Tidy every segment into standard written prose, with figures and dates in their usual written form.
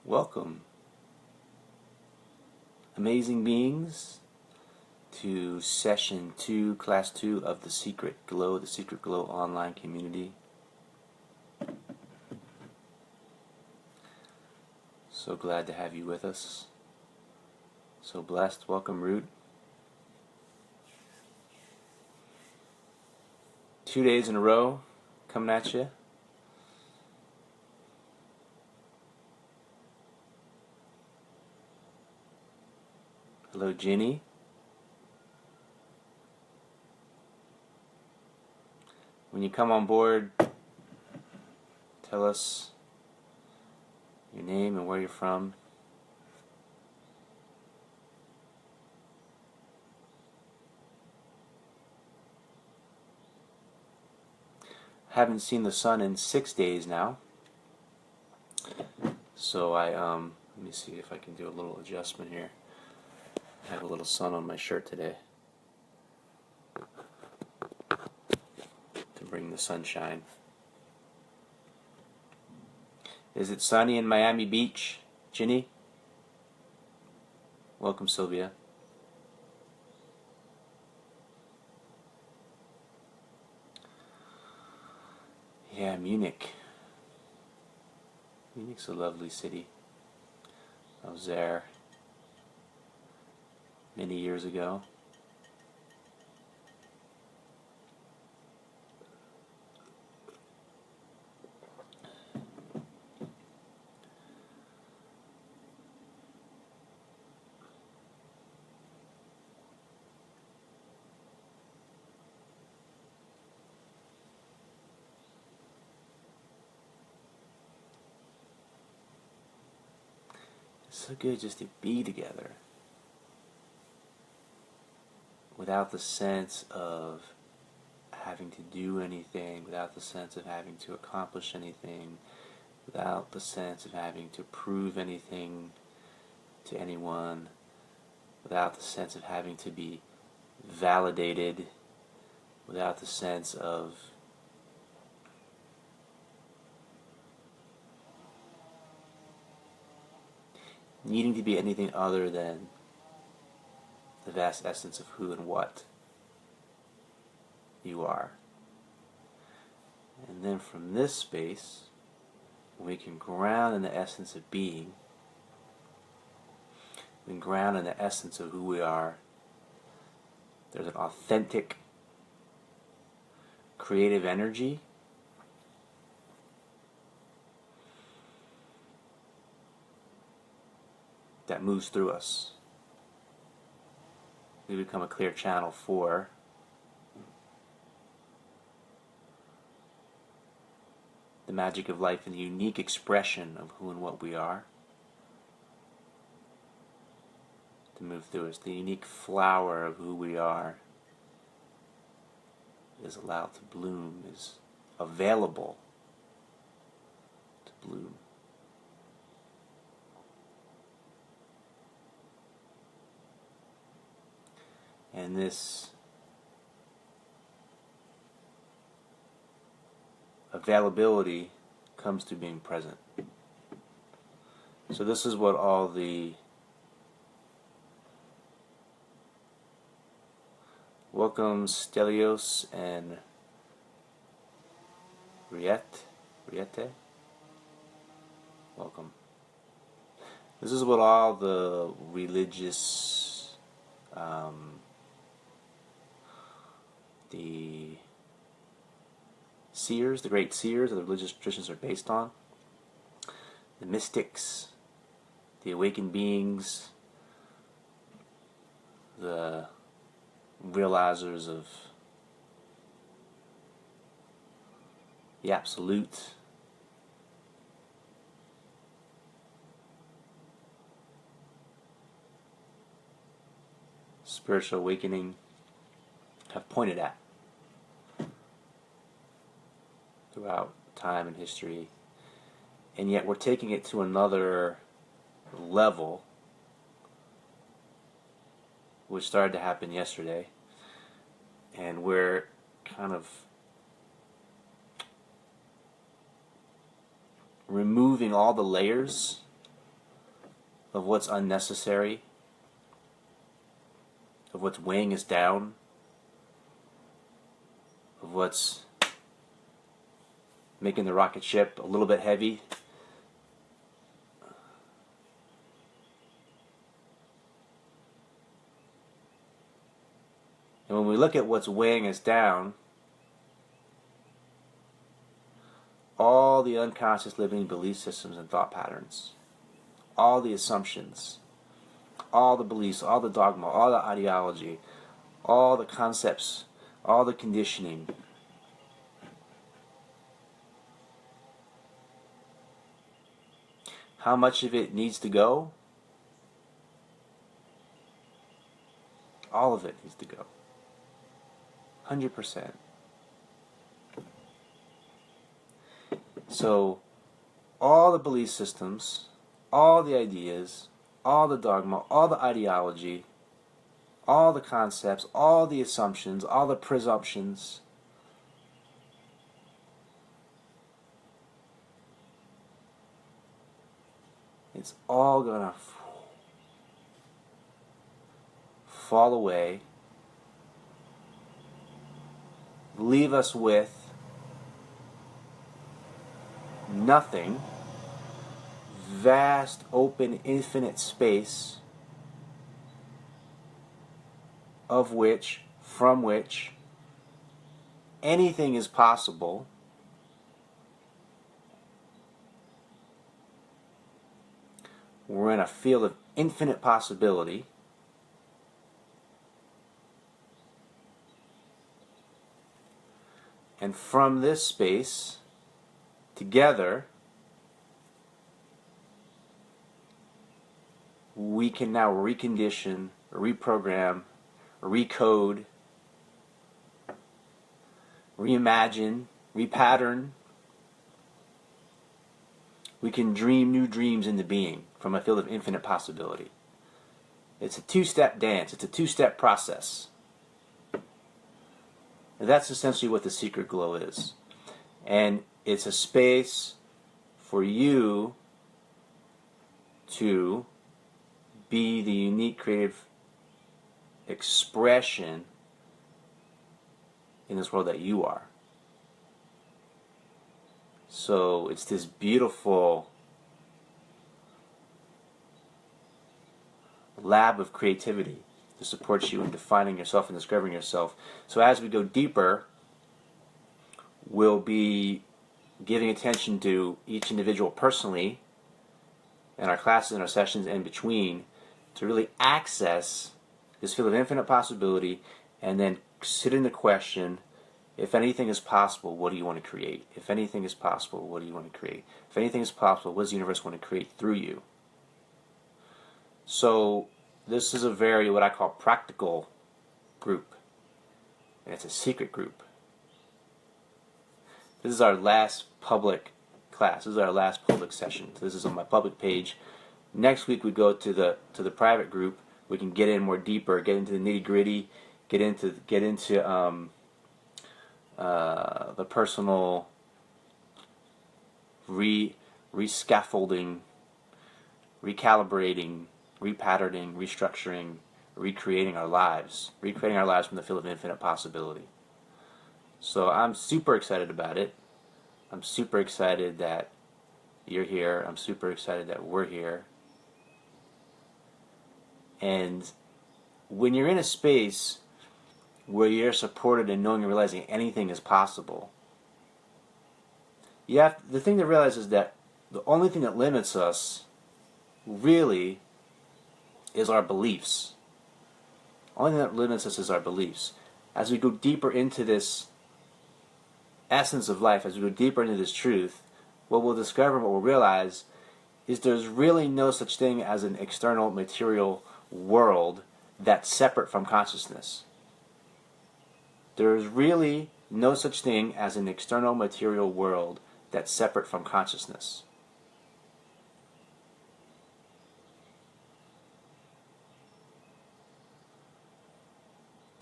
Welcome, amazing beings, to session 2, class 2 of the Secret Glow online community. So glad to have you with us. So blessed. Welcome, Root. 2 days in a row coming at you. Hello, Ginny. When you come on board, tell us your name and where you're from. Haven't seen the sun in 6 days now, so let me see if I can do a little adjustment here. I have a little sun on my shirt today to bring the sunshine. Is it sunny in Miami Beach, Ginny? Welcome, Sylvia. Yeah, Munich. Munich's a lovely city. I was there many years ago. It's so good just to be together without the sense of having to do anything, without the sense of having to accomplish anything, without the sense of having to prove anything to anyone, without the sense of having to be validated, without the sense of needing to be anything other than the vast essence of who and what you are. And then from this space, we can ground in the essence of being, we can ground in the essence of who we are. There's an authentic, creative energy that moves through us. We become a clear channel for the magic of life and the unique expression of who and what we are to move through us. The unique flower of who we are is allowed to bloom, is available to bloom. And this availability comes to being present. So this is what all the welcome Stelios and Riete. Welcome. This is what all the religious the seers, the great seers of the religious traditions are based on. The mystics, the awakened beings, the realizers of the absolute, spiritual awakening have pointed at throughout time and history, and yet we're taking it to another level, which started to happen yesterday, and we're kind of removing all the layers of what's unnecessary, of what's weighing us down, of what's making the rocket ship a little bit heavy. And when we look at what's weighing us down, all the unconscious limiting belief systems and thought patterns, all the assumptions, all the beliefs, all the dogma, all the ideology, all the concepts, all the conditioning, how much of it needs to go? All of it needs to go. 100%. So, all the belief systems, all the ideas, all the dogma, all the ideology, all the concepts, all the assumptions, all the presumptions, it's all gonna fall away, leave us with nothing, vast, open, infinite space of which, from which, anything is possible. We're in a field of infinite possibility. And from this space, together, we can now recondition, reprogram, recode, reimagine, repattern. We can dream new dreams into being from a field of infinite possibility. It's a two-step dance. It's a two-step process. And that's essentially what the Secret Glow is. And it's a space for you to be the unique creative expression in this world that you are. So it's this beautiful lab of creativity to support you in defining yourself and discovering yourself. So as we go deeper, we'll be giving attention to each individual personally in our classes and our sessions in between to really access this field of infinite possibility and then sit in the question, if anything is possible, what do you want to create? If anything is possible, what do you want to create? If anything is possible, what does the universe want to create through you? So this is a very, what I call, practical group. And it's a secret group. This is our last public class. This is our last public session. So this is on my public page. Next week we go to the private group. We can get in more deeper, get into the nitty gritty, get into the personal rescaffolding, recalibrating, repatterning, restructuring, recreating our lives from the field of infinite possibility. So I'm super excited about it. I'm super excited that you're here. I'm super excited that we're here. And when you're in a space where you're supported in knowing and realizing anything is possible, the thing to realize is that the only thing that limits us really is our beliefs. The only thing that limits us is our beliefs. As we go deeper into this essence of life, as we go deeper into this truth, what we'll discover, what we'll realize, is there's really no such thing as an external material world that's separate from consciousness. There is really no such thing as an external material world that's separate from consciousness.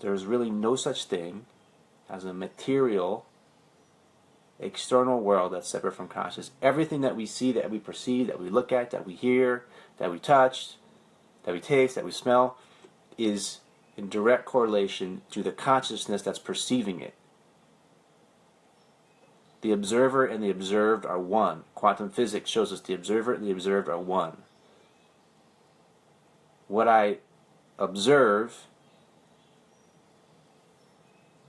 There is really no such thing as a material external world that's separate from consciousness. Everything that we see, that we perceive, that we look at, that we hear, that we touch, that we taste, that we smell, is in direct correlation to the consciousness that's perceiving it. The observer and the observed are one. Quantum physics shows us the observer and the observed are one. What I observe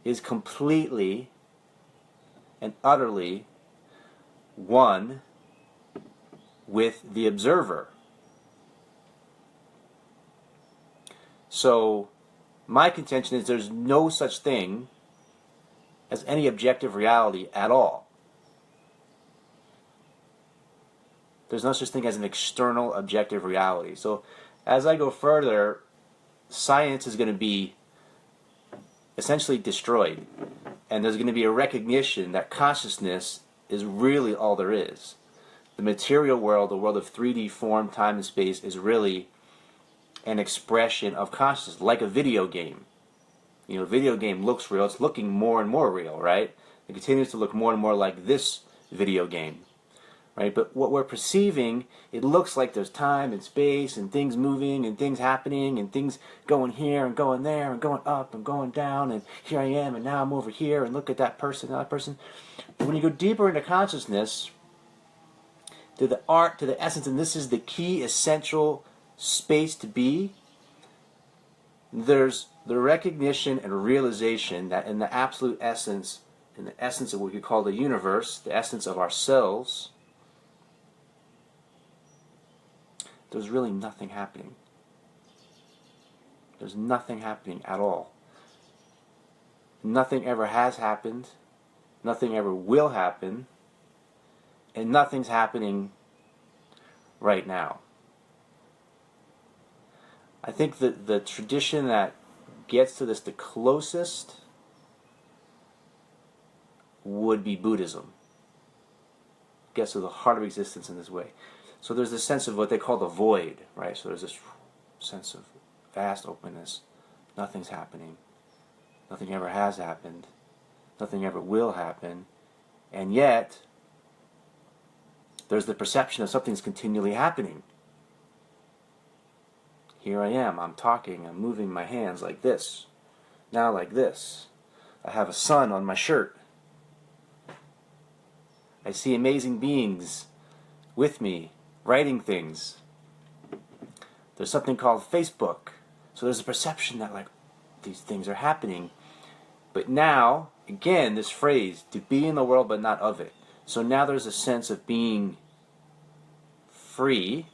is completely and utterly one with the observer. So, my contention is there's no such thing as any objective reality at all. There's no such thing as an external objective reality. So, as I go further, science is going to be essentially destroyed. And there's going to be a recognition that consciousness is really all there is. The material world, the world of 3D form, time, and space, is really an expression of consciousness, like a video game. You know, a video game looks real. It's looking more and more real, right? It continues to look more and more like this video game, right? But what we're perceiving, it looks like there's time and space and things moving and things happening and things going here and going there and going up and going down and here I am and now I'm over here and look at that person, that person. But when you go deeper into consciousness, to the art, to the essence, and this is the key essential space to be, there's the recognition and realization that in the absolute essence, in the essence of what we could call the universe, the essence of ourselves, there's really nothing happening. There's nothing happening at all. Nothing ever has happened. Nothing ever will happen. And nothing's happening right now. I think that the tradition that gets to this the closest would be Buddhism. Gets to the heart of existence in this way. So there's this sense of what they call the void, right? So there's this sense of vast openness. Nothing's happening. Nothing ever has happened. Nothing ever will happen. And yet, there's the perception of something's continually happening. Here I am, I'm talking, I'm moving my hands like this. Now like this. I have a sun on my shirt. I see amazing beings with me, writing things. There's something called Facebook. So there's a perception that like these things are happening. But now, again, this phrase, to be in the world but not of it. So now there's a sense of being free.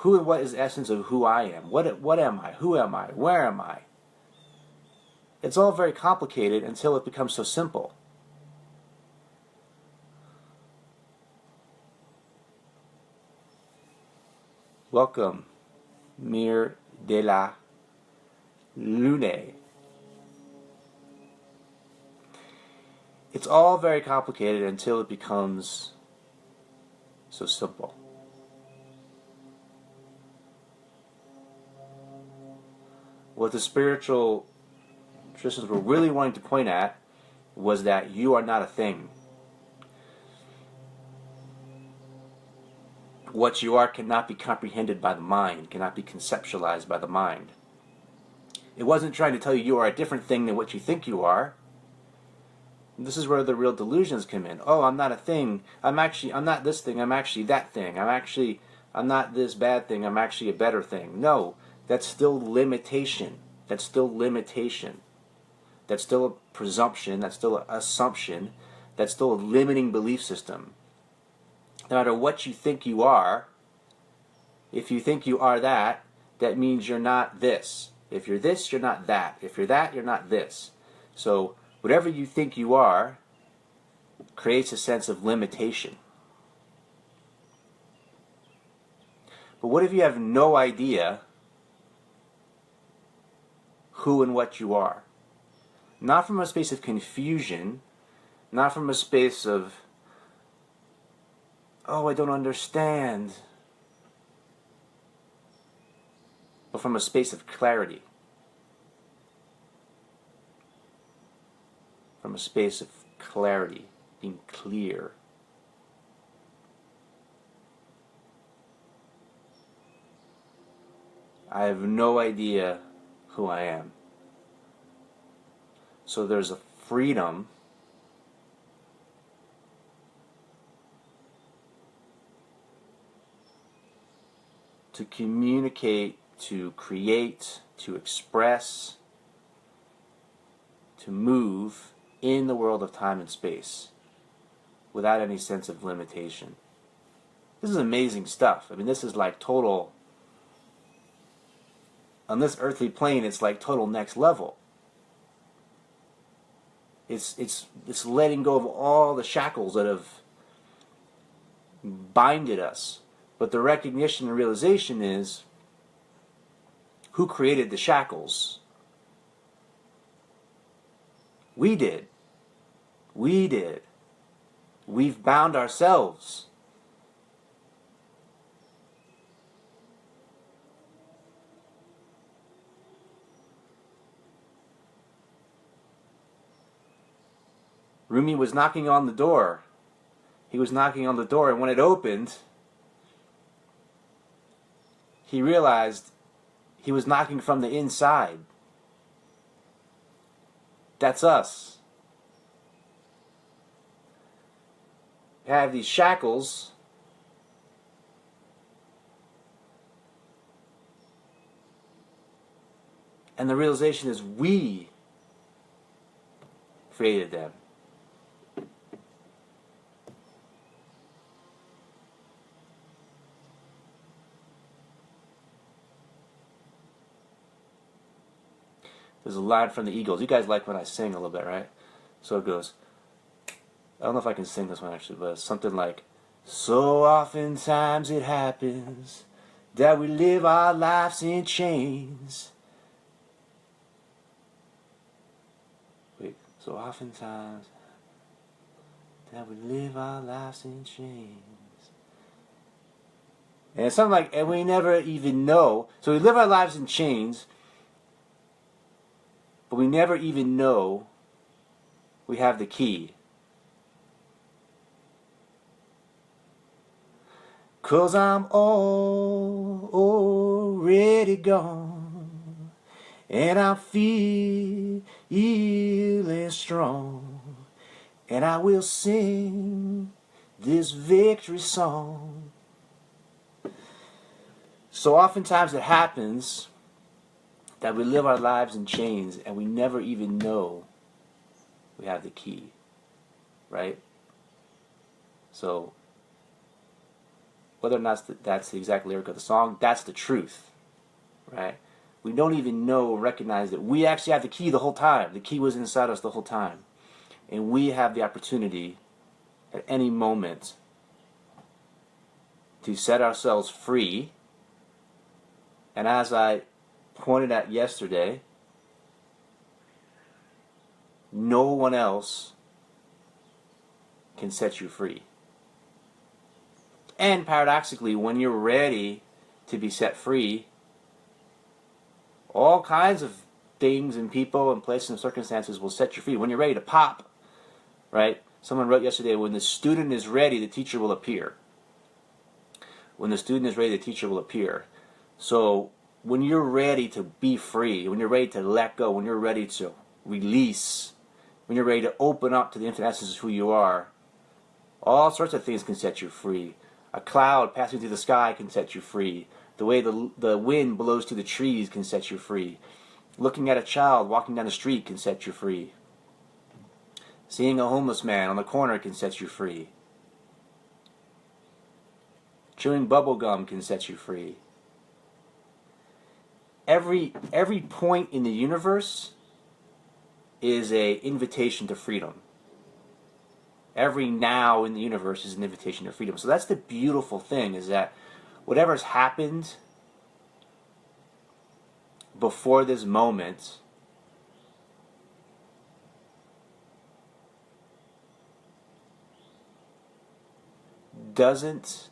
Who and what is the essence of who I am? What am I? Who am I? Where am I? It's all very complicated until it becomes so simple. Welcome, Mir de la Lune. It's all very complicated until it becomes so simple. What the spiritual traditions were really wanting to point at was that you are not a thing. What you are cannot be comprehended by the mind, cannot be conceptualized by the mind. It wasn't trying to tell you you are a different thing than what you think you are. This is where the real delusions come in. Oh, I'm not a thing. I'm not this thing. I'm actually that thing. I'm not this bad thing. I'm actually a better thing. No. That's still limitation. That's still limitation. That's still a presumption. That's still an assumption. That's still a limiting belief system. No matter what you think you are, if you think you are that, that means you're not this. If you're this, you're not that. If you're that, you're not this. So whatever you think you are creates a sense of limitation. But what if you have no idea who and what you are? Not from a space of confusion, not from a space of, oh, I don't understand, but from a space of clarity, from a space of clarity, being clear. I have no idea who I am. So there's a freedom to communicate, to create, to express, to move in the world of time and space without any sense of limitation. This is amazing stuff. I mean, this is like total, on this earthly plane, it's like total next level. It's letting go of all the shackles that have binded us. But the recognition and realization is, who created the shackles? We did. We did. We've bound ourselves. Rumi was knocking on the door. He was knocking on the door, and when it opened, he realized he was knocking from the inside. That's us. We have these shackles, and the realization is we created them. There's a line from the Eagles. You guys like when I sing a little bit, right? So it goes, I don't know if I can sing this one actually, but it's something like, so oftentimes it happens that we live our lives in chains. Wait, so oftentimes that we live our lives in chains. And it's something like, and we never even know. So we live our lives in chains, but we never even know we have the key. 'Cause I'm already gone, and I'm feeling strong, and I will sing this victory song. So oftentimes it happens that we live our lives in chains and we never even know we have the key, right? So whether or not that's the exact lyric of the song, that's the truth, right? We don't even know or recognize that we actually have the key the whole time. The key was inside us the whole time. And we have the opportunity at any moment to set ourselves free. And as I pointed out yesterday, no one else can set you free. And paradoxically, when you're ready to be set free, all kinds of things and people and places and circumstances will set you free. When you're ready to pop, right? Someone wrote yesterday, when the student is ready, the teacher will appear. When the student is ready, the teacher will appear. So when you're ready to be free, when you're ready to let go, when you're ready to release, when you're ready to open up to the infinite essence of who you are, all sorts of things can set you free. A cloud passing through the sky can set you free. The way the wind blows through the trees can set you free. Looking at a child walking down the street can set you free. Seeing a homeless man on the corner can set you free. Chewing bubble gum can set you free. Every point in the universe is an invitation to freedom. Every now in the universe is an invitation to freedom. So that's the beautiful thing, is that whatever's happened before this moment doesn't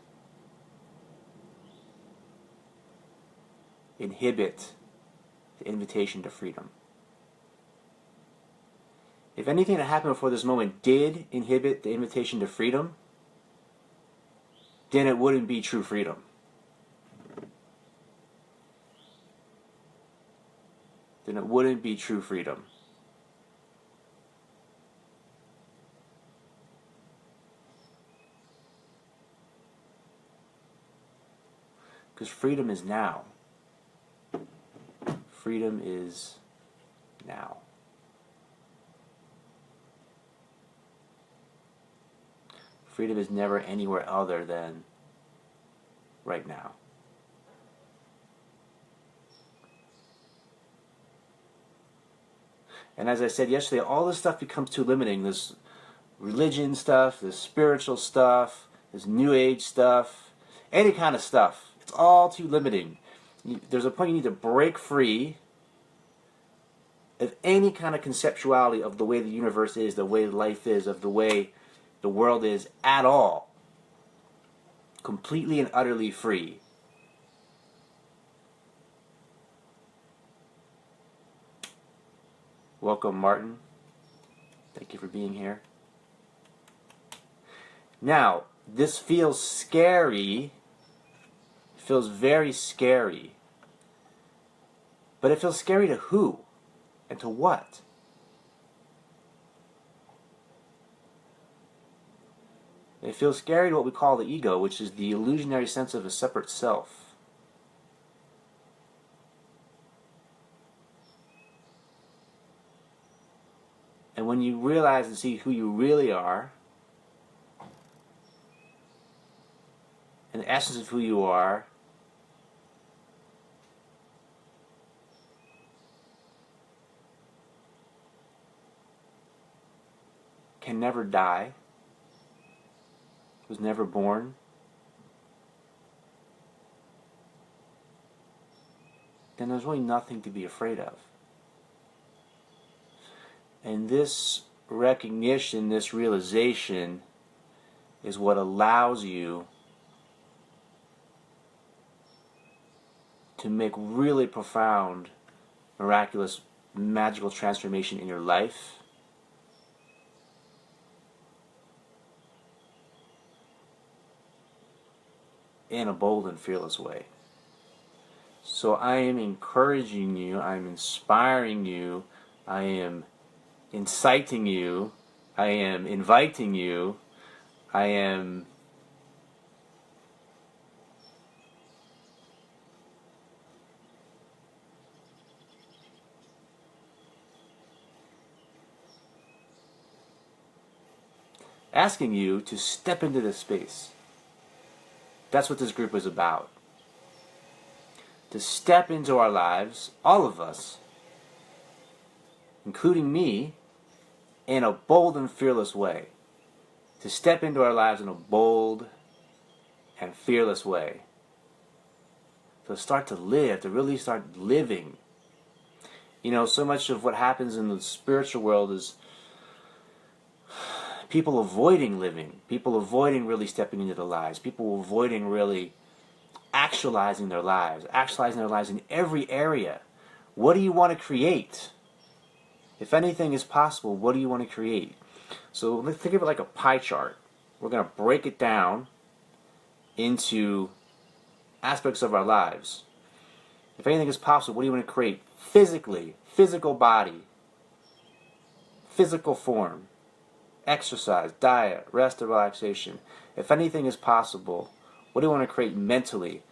inhibit the invitation to freedom. If anything that happened before this moment did inhibit the invitation to freedom, then it wouldn't be true freedom. Then it wouldn't be true freedom. Because freedom is now. Freedom is now. Freedom is never anywhere other than right now. And as I said yesterday, all this stuff becomes too limiting. This religion stuff, this spiritual stuff, this new age stuff, any kind of stuff. It's all too limiting. There's a point you need to break free of any kind of conceptuality of the way the universe is, the way life is, of the way the world is at all. Completely and utterly free. Welcome, Martin. Thank you for being here. Now, this feels scary. It feels very scary. But it feels scary to who? And to what? It feels scary to what we call the ego, which is the illusionary sense of a separate self. And when you realize and see who you really are, and the essence of who you are, can never die, was never born, then there's really nothing to be afraid of. And this recognition, this realization, is what allows you to make really profound, miraculous, magical transformation in your life. In a bold and fearless way. So I am encouraging you, I am inspiring you, I am inciting you, I am inviting you, I am asking you to step into this space. That's what this group is about. To step into our lives, all of us, including me, in a bold and fearless way. To step into our lives in a bold and fearless way. To start to live, to really start living. You know, so much of what happens in the spiritual world is people avoiding living, people avoiding really stepping into their lives, people avoiding really actualizing their lives in every area. What do you want to create? If anything is possible, what do you want to create? So let's think of it like a pie chart. We're going to break it down into aspects of our lives. If anything is possible, what do you want to create? Physically, physical body, physical form, exercise, diet, rest and relaxation. If anything is possible, what do you want to create mentally?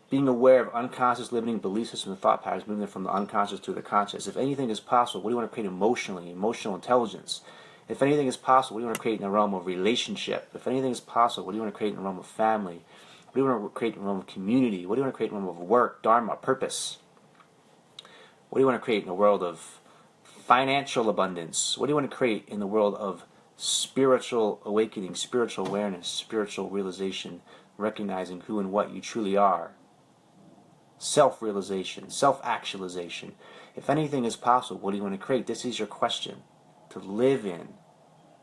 Being aware of unconscious limiting belief systems and thought patterns, moving from the unconscious to the conscious. If anything is possible, what do you want to create emotionally? Emotional intelligence. If anything is possible, what do you want to create in the realm of relationship? If anything is possible, what do you want to create in the realm of family? What do you want to create in the realm of community? What do you want to create in the realm of work, dharma, purpose? What do you want to create in the world of financial abundance? What do you want to create in the world of spiritual awakening, spiritual awareness, spiritual realization, recognizing who and what you truly are? Self-realization, self-actualization. If anything is possible, what do you want to create? This is your question. To live in.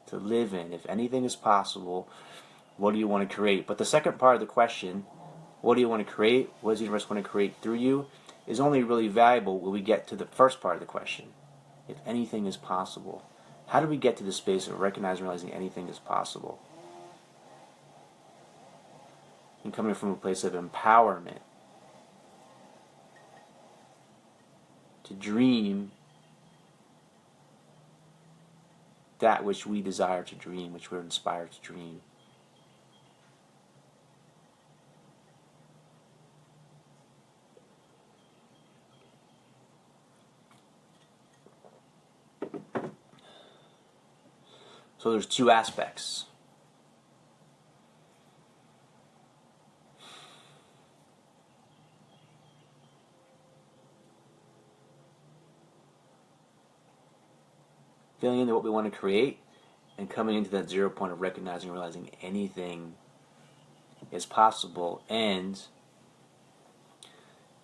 To live in. If anything is possible, what do you want to create? But the second part of the question, what do you want to create? What does the universe want to create through you? Is only really valuable when we get to the first part of the question. if anything is possible? How do we get to the space of recognizing and realizing anything is possible? And coming from a place of empowerment to dream that which we desire to dream, which we're inspired to dream. So there's two aspects. Feeling into what we want to create and coming into that 0 point of recognizing and realizing anything is possible, and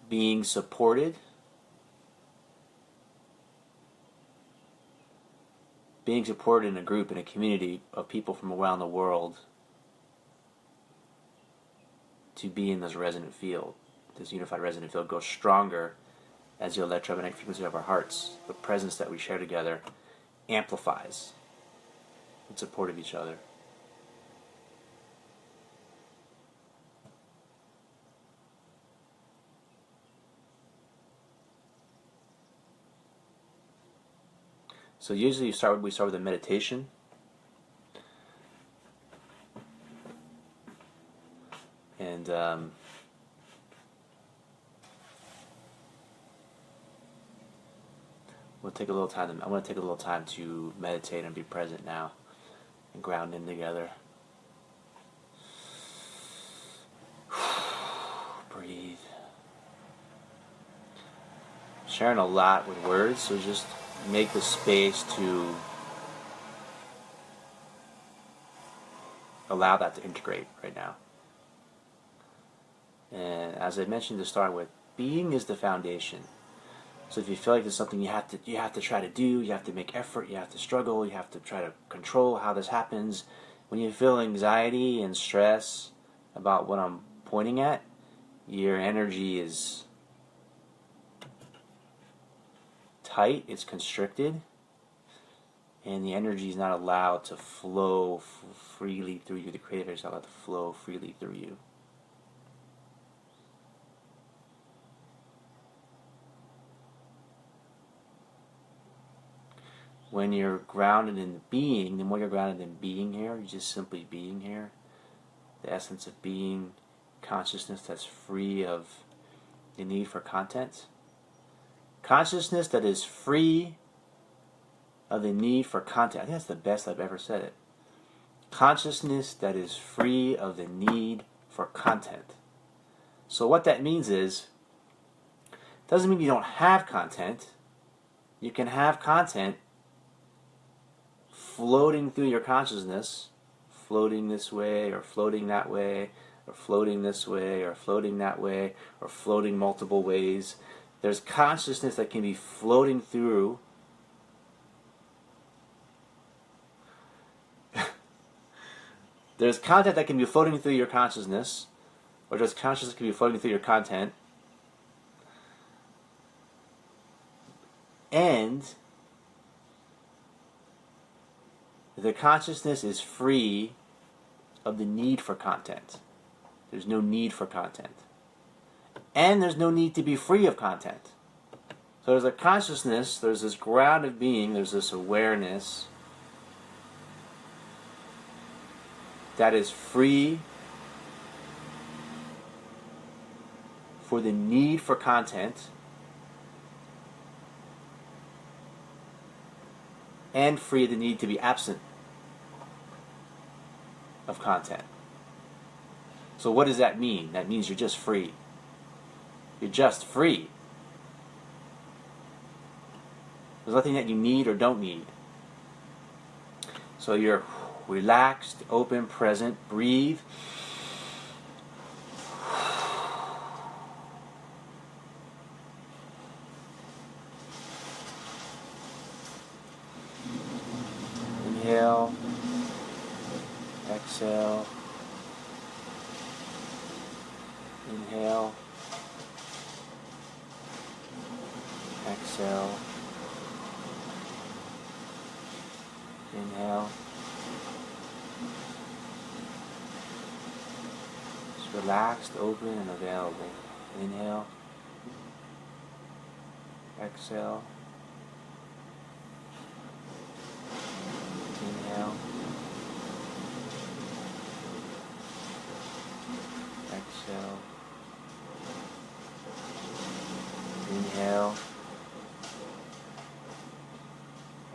being supported, in a group, in a community of people from around the world to be in this resonant field. This unified resonant field goes stronger as the electromagnetic frequency of our hearts, the presence that we share together, amplifies in support of each other. So usually we start with a meditation. And we'll take a little time. I want to take a little time to meditate and be present now and ground in together. Breathe. Sharing a lot with words, so just make the space to allow that to integrate right now. And as I mentioned to start with, being is the foundation. So if you feel like there's something you have to try to do, you have to make effort, you have to struggle, you have to try to control how this happens. When you feel anxiety and stress about what I'm pointing at, your energy is tight, it's constricted, and the energy is not allowed to flow freely through you. The creative energy is not allowed to flow freely through you. When you're grounded in being, the more you're grounded in being here, you're just simply being here. The essence of being, consciousness that's free of the need for content. Consciousness that is free of the need for content. I think that's the best I've ever said it. Consciousness that is free of the need for content. So what that means is, it doesn't mean you don't have content. You can have content floating through your consciousness, floating this way or floating that way, or floating this way or floating that way, or floating multiple ways. There's consciousness that can be floating through there's content that can be floating through your consciousness, or just consciousness can be floating through your content. And the consciousness is free of the need for content. There's no need for content. And there's no need to be free of content. So there's a consciousness, there's this ground of being, there's this awareness that is free for the need for content and free of the need to be absent of content. So what does that mean? That means you're just free. You're just free. There's nothing that you need or don't need. So you're relaxed, open, present, breathe. Inhale, exhale, inhale, exhale, Inhale. Just relaxed, open, and available. Inhale. Exhale. Inhale. Exhale. Inhale.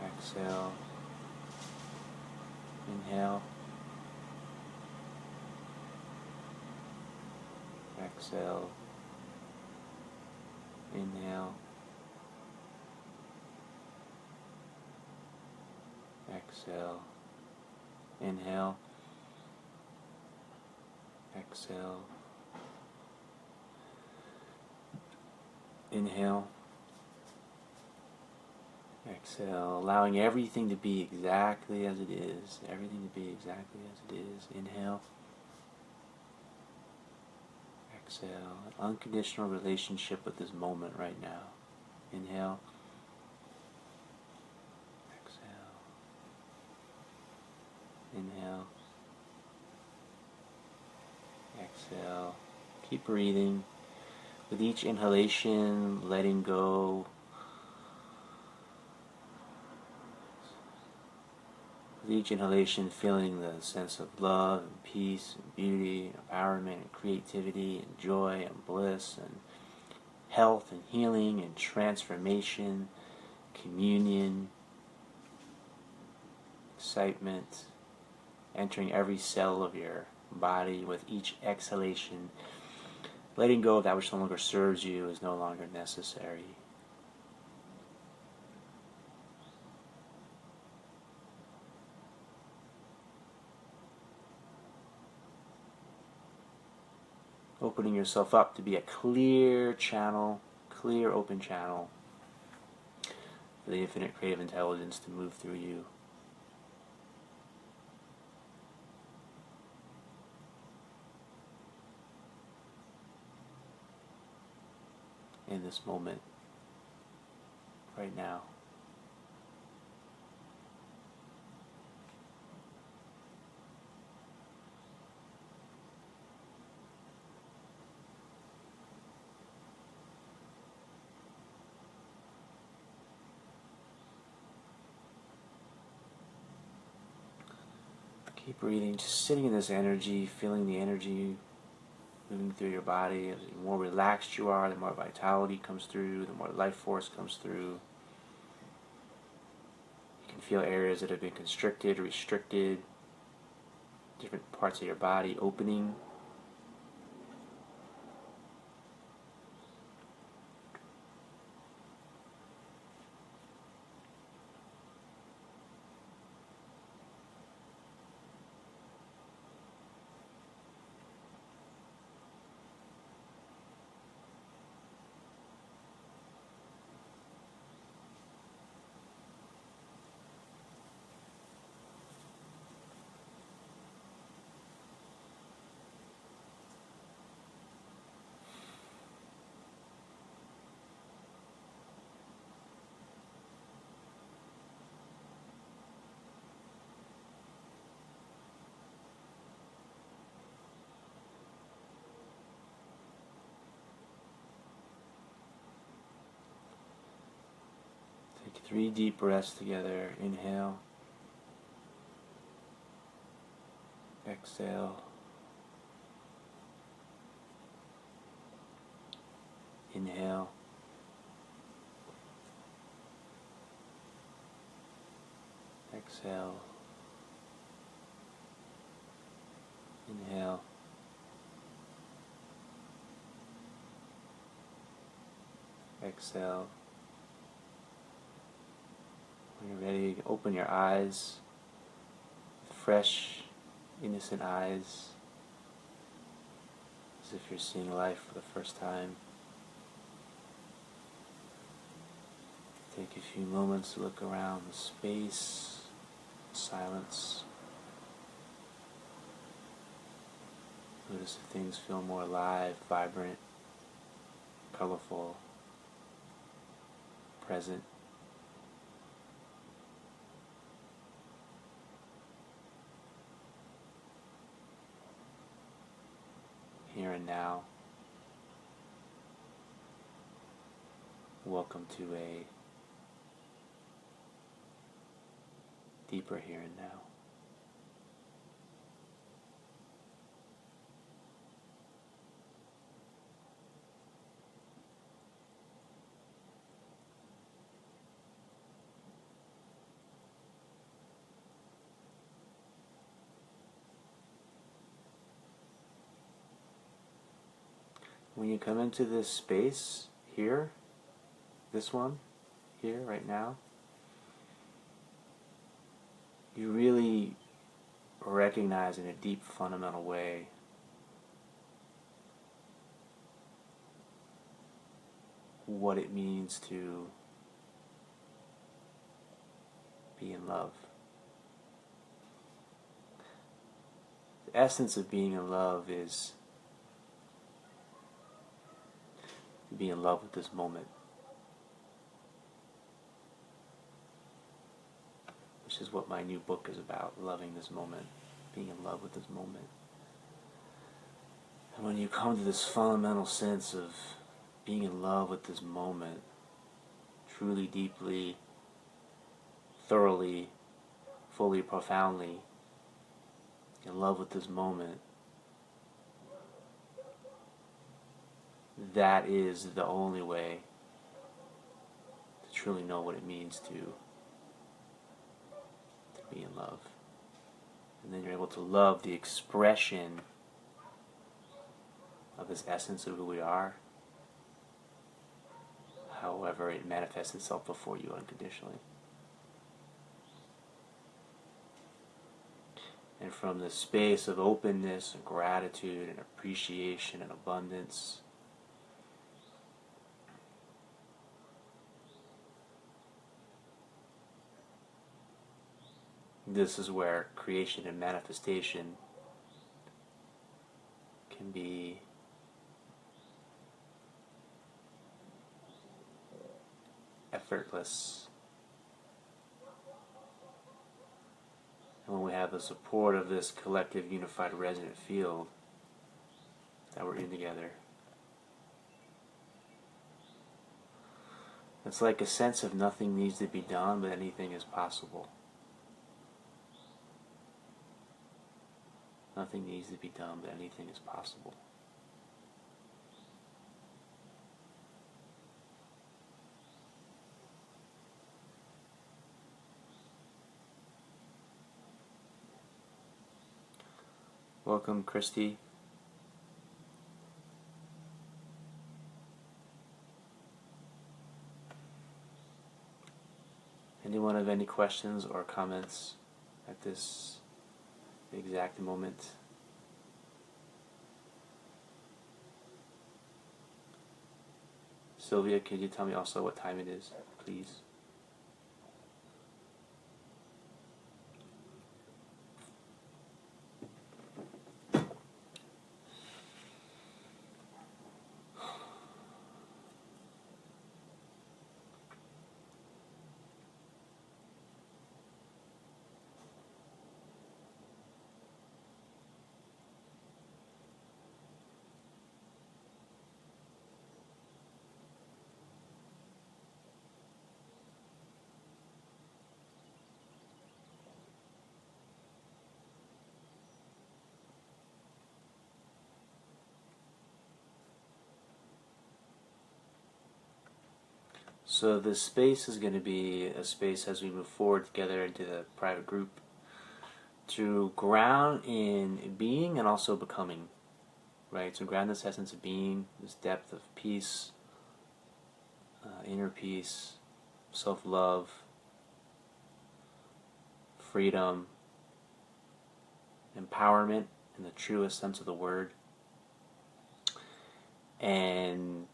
Exhale. Inhale. Exhale. Inhale. Exhale. Inhale. Exhale. Inhale. Exhale. Allowing everything to be exactly as it is. Everything to be exactly as it is. Inhale. Exhale. An unconditional relationship with this moment right now. Inhale. Exhale. Inhale. Exhale. Keep breathing. With each inhalation, letting go. With each inhalation, feeling the sense of love and peace and beauty, empowerment and creativity and joy and bliss and health and healing and transformation, communion, excitement, entering every cell of your body with each exhalation. Letting go of that which no longer serves you is no longer necessary. Opening yourself up to be a clear channel, clear open channel for the infinite creative intelligence to move through you. In this moment, right now. Keep breathing, just sitting in this energy, feeling the energy moving through your body. The more relaxed you are, the more vitality comes through, the more life force comes through. You can feel areas that have been constricted, restricted, different parts of your body opening. Take 3 deep breaths together. Inhale. Exhale. Inhale. Exhale. Inhale. Exhale. When you're ready, open your eyes. Fresh, innocent eyes. As if you're seeing life for the first time. Take a few moments to look around the space, silence. Notice if things feel more alive, vibrant, colorful, present. here and now. Welcome to a deeper here and now. When you come into this space here, this one, here, right now, you really recognize in a deep, fundamental way what it means to be in love. The essence of being in love is to be in love with this moment, which is what my new book is about, loving this moment, being in love with this moment. And when you come to this fundamental sense of being in love with this moment, truly, deeply, thoroughly, fully, profoundly, in love with this moment, that is the only way to truly know what it means to be in love. And then you're able to love the expression of this essence of who we are, however it manifests itself before you unconditionally. And from the space of openness and gratitude and appreciation and abundance, this is where creation and manifestation can be effortless. And when we have the support of this collective, unified, resonant field that we're in together, it's like a sense of nothing needs to be done, but anything is possible. Nothing needs to be done, but anything is possible. Welcome, Christy. Anyone have any questions or comments at this exact moment? Sylvia, could you tell me also what time it is, please? So this space is going to be a space as we move forward together into the private group to ground in being and also becoming, right? So ground this essence of being, this depth of peace, inner peace, self-love, freedom, empowerment in the truest sense of the word, and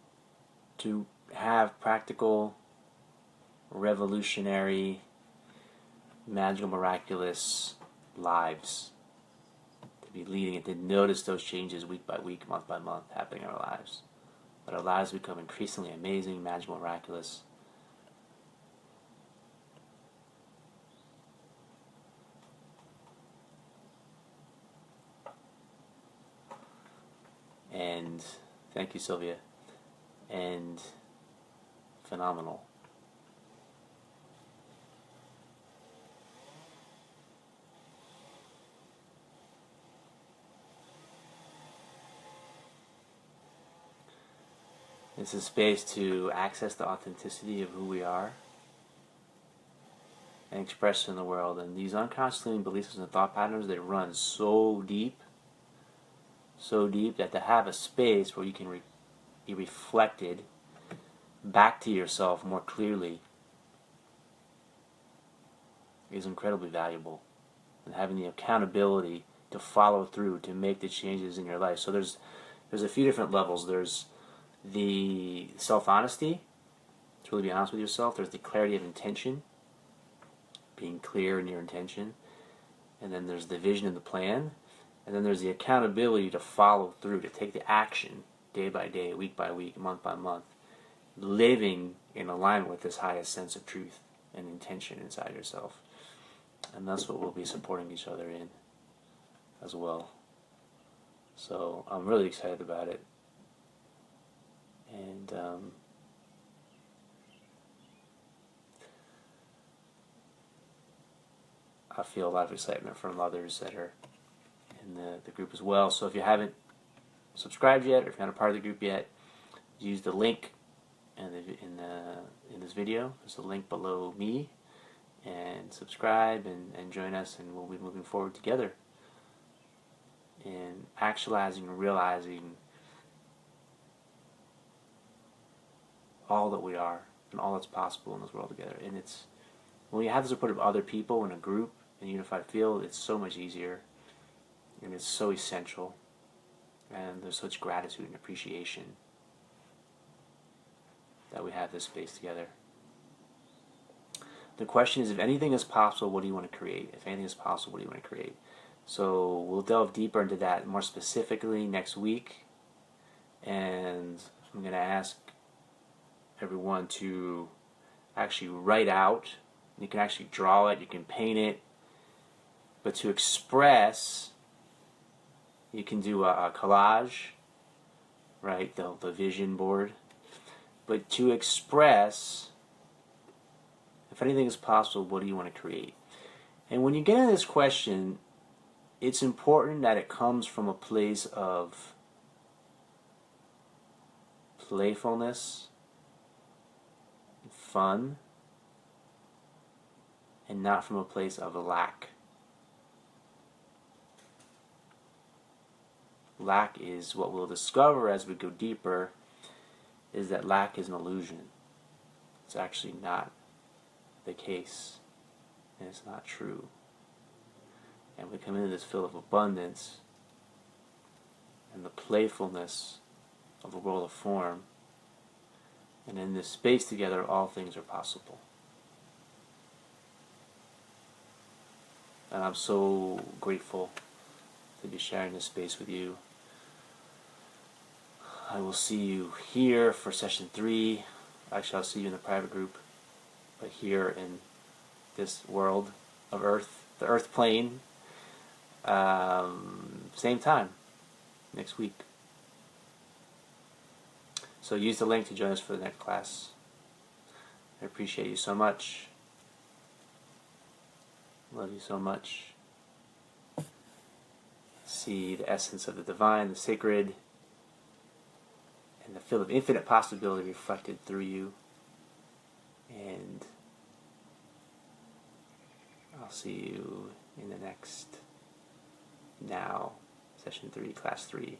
to have practical, revolutionary, magical, miraculous lives, to be leading it, to notice those changes week by week, month by month happening in our lives. Let our lives become increasingly amazing, magical, miraculous. and thank you, Sylvia, and phenomenal. It's a space to access the authenticity of who we are and express it in the world. And these unconscious limiting beliefs and thought patterns, they run so deep that to have a space where you can be reflected back to yourself more clearly is incredibly valuable. And having the accountability to follow through, to make the changes in your life. So there's a few different levels. There's the self-honesty, to really be honest with yourself. There's the clarity of intention, being clear in your intention. And then there's the vision and the plan. And then there's the accountability to follow through, to take the action day by day, week by week, month by month, living in alignment with this highest sense of truth and intention inside yourself. And that's what we'll be supporting each other in as well. So I'm really excited about it. And I feel a lot of excitement from others that are in the group as well. So if you haven't subscribed yet, or if you're not a part of the group yet, use the link in this video. There's a link below me, and subscribe and join us, and we'll be moving forward together in actualizing and realizing all that we are and all that's possible in this world together. And it's when you have the support of other people in a group, in a unified field, it's so much easier, and it's so essential, and there's such gratitude and appreciation that we have this space together. The question is, if anything is possible, what do you want to create? If anything is possible, what do you want to create? So we'll delve deeper into that more specifically next week, and I'm going to ask everyone to actually write out. You can actually draw it, you can paint it, but to express, you can do a collage, right, the vision board. But to express, if anything is possible, what do you want to create? And when you get into this question, it's important that it comes from a place of playfulness, fun, and not from a place of lack. Lack is what we'll discover as we go deeper, is that lack is an illusion. It's actually not the case, and it's not true. And we come into this field of abundance and the playfulness of the world of form, and in this space together, all things are possible. And I'm so grateful to be sharing this space with you. I will see you here for session 3. Actually, I'll see you in the private group, but here in this world of Earth, the Earth plane, same time next week. So use the link to join us for the next class. I appreciate you so much. Love you so much. See the essence of the divine, the sacred, and the field of infinite possibility reflected through you. And I'll see you in the next, now, session 3, class 3.